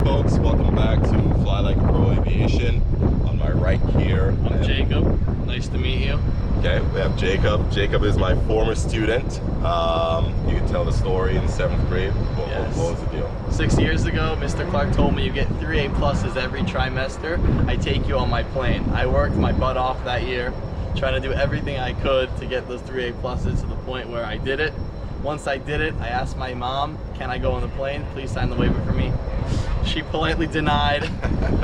Folks, welcome back to Fly Like a Pro Aviation. On my right here, I'm Jacob. Nice to meet you. Okay, we have Jacob. Jacob is my former student. You can tell the story in 7th grade. What was the deal? 6 years ago, Mr. Clark told me you get 3 A+ every trimester. I take you on my plane. I worked my butt off that year, trying to do everything I could to get those 3 A+ to the point where I did it. Once I did it, I asked my mom, can I go on the plane? Please sign the waiver for me. She politely denied.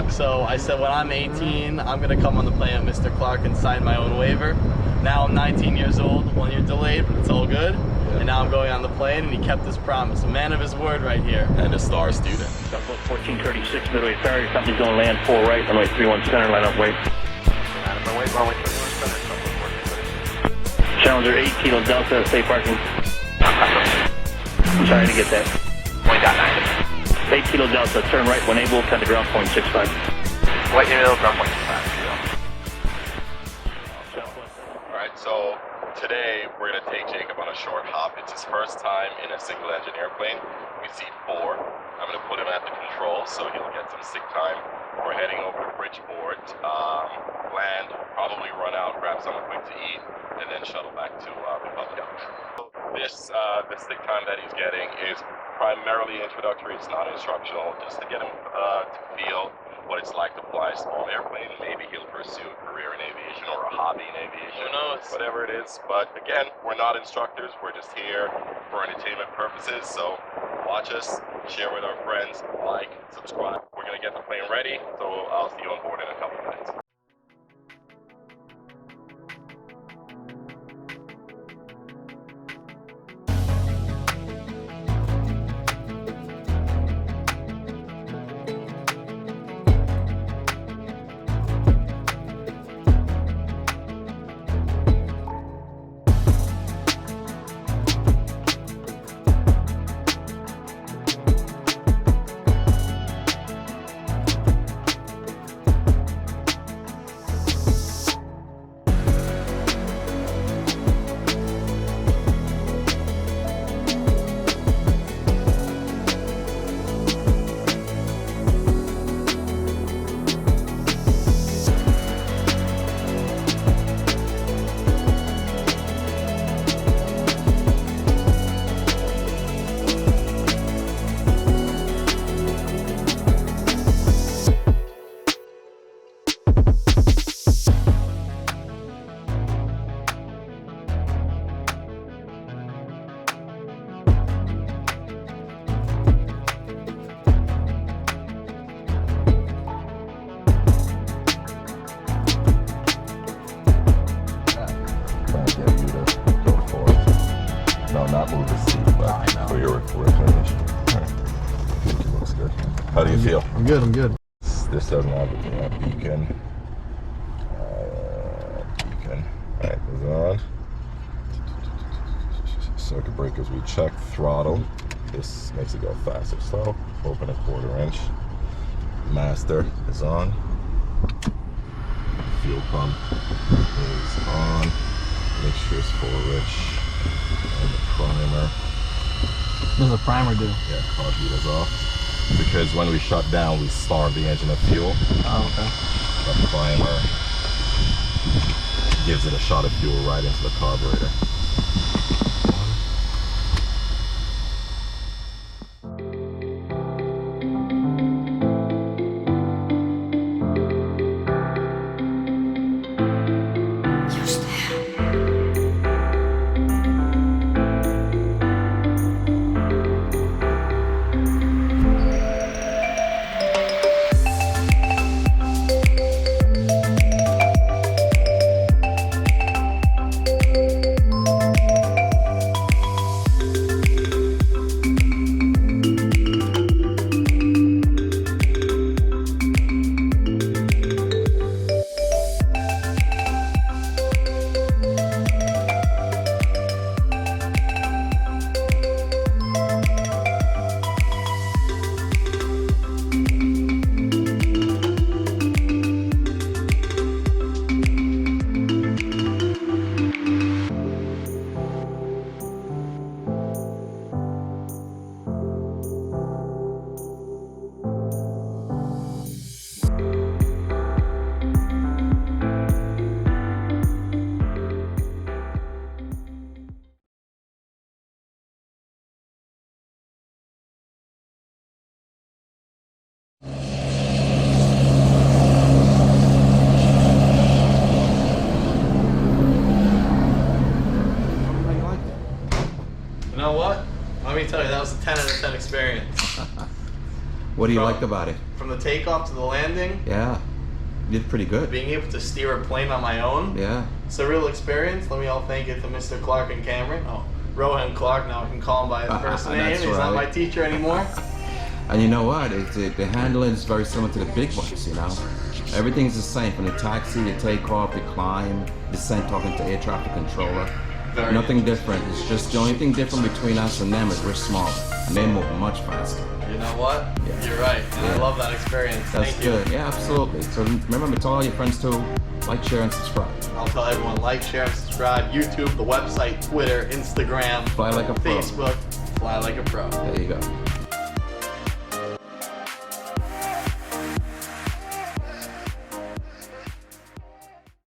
So I said, when I'm 18, I'm gonna come on the plane with Mr. Clark and sign my own waiver. Now I'm 19 years old, 1 year delayed, but it's all good. And now I'm going on the plane, and he kept his promise. A man of his word right here. And a star student. 1436 Midway Ferry, company's going to land 4 right, runway 31 center, line up wait. Runway 31 center, Challenger 8 Kilo Delta, safe parking. I'm sorry to get that. 8 Kilo Delta, turn right when able, cut to ground point 65. White Hill, ground point 65. Alright, so today we're going to take Jacob on a short hop. It's his first time in a single engine airplane. We seat 4. I'm going to put him at the control so he'll get some sick time. We're heading over to Bridgeport, land, probably run out, grab something quick to eat, and then shuttle back to Republic. This sick time that he's getting is primarily introductory. It's not instructional, just to get him to feel what it's like to fly a small airplane. Maybe he'll pursue a career in aviation or a hobby in aviation. Who knows? Whatever it is. But again, we're not instructors. We're just here for entertainment purposes. So watch us, share with our friends, like, subscribe. We're going to get the plane ready, so I'll see you on board in a couple minutes. How do you feel? I'm good. This doesn't have a beacon. Beacon. Alright, is on. Circuit breakers we checked. Throttle. This makes it go fast or slow. Open a 1/4 inch. Master is on. Fuel pump is on. Mixture is 4 rich. And the primer. What does the primer do? Yeah, car heat is off. Because when we shut down, we starved the engine of fuel. Oh, okay. The primer gives it a shot of fuel right into the carburetor. was a 10 out of 10 experience. What do you From- like about it? From the takeoff to the landing, Yeah, you did pretty good. being able to steer a plane on my own, Yeah. it's a real experience. Let me all thank it to Mr. Clark and Cameron. Oh, Rohan Clark, now I can call him by his first name. That's He's not my right. teacher anymore. And you know what? The handling is very similar to the big ones, you know? Everything's the same. From the taxi, the takeoff, the climb, descent, talking to air traffic controller. Very Nothing different. It's just the only thing different between us and them is we're smaller. And they move much faster. You know what? Yeah. You're right. And I Yeah. love that experience. That's Thank you. good. Yeah, absolutely. So remember to tell all your friends to like, share, and subscribe. I'll tell everyone, like, share, and subscribe. YouTube, the website, Twitter, Instagram, Fly like a pro. Facebook. Fly like a pro. There you go.